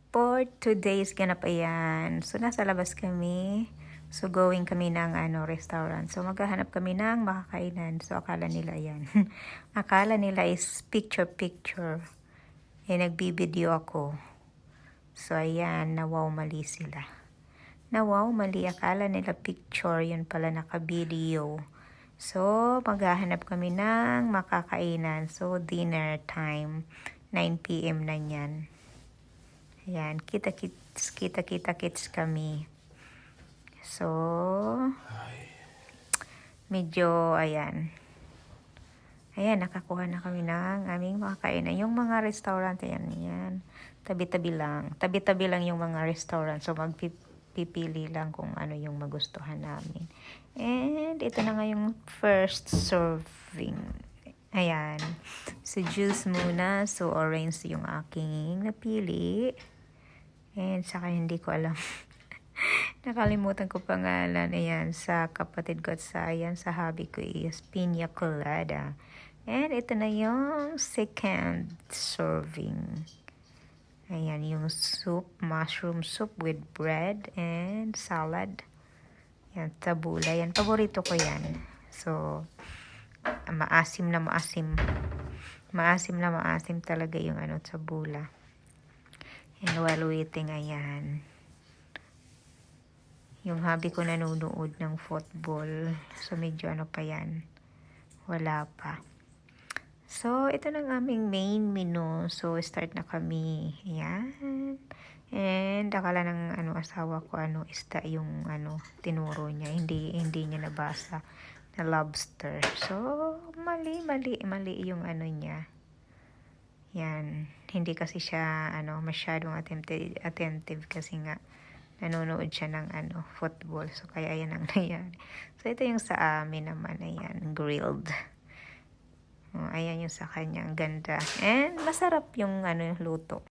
for today's ganap ayan. So, nasa labas kami. So, going kami ng restaurant. So, maghahanap kami ng makakainan. So, akala nila yan. Akala nila is picture-picture. Eh, nagbibideo ako. So, ayan, nawaw mali sila. Nawaw mali. Akala nila picture. Yun pala naka-video. So, maghahanap kami ng makakainan. So, dinner time. 9 PM na yan. Ayan, kita-kits kami. So, medyo, ayan. Ayan, nakakuha na kami ng aming makakainan. Yung mga restaurant, ayan. Tabi-tabi lang. Tabi-tabi lang yung mga restaurant. So, magpipili lang kung ano yung magustuhan namin. And, ito na nga yung first serving. Ayan. So, juice muna. So, orange yung aking napili. And, saka hindi ko alam. Nakalimutan ko pangalan. Ayan, sa kapatid ko at sa hubby ko is Piña Colada. And ito na yung second serving. Ayan, yung soup, mushroom soup with bread and salad. Yan, tabula. Yan, paborito ko yan. So, maasim na maasim. Maasim na maasim talaga yung tabula. And while waiting, ayan. Yung hubby ko nanonood ng football. So, medyo pa yan. Wala pa. So, ito na ang aming main menu. So, start na kami. Ayan. And, akala ng asawa ko, isda yung tinuro niya. Hindi niya nabasa na lobster. So, mali yung niya. Yan. Hindi kasi siya, masyadong attentive kasi nga, nanonood siya ng football. So, kaya ayan ang nangyari. So, ito yung sa amin naman. Ayan, grilled. Ayan yung sa kanya. Ang ganda. And, masarap yung luto.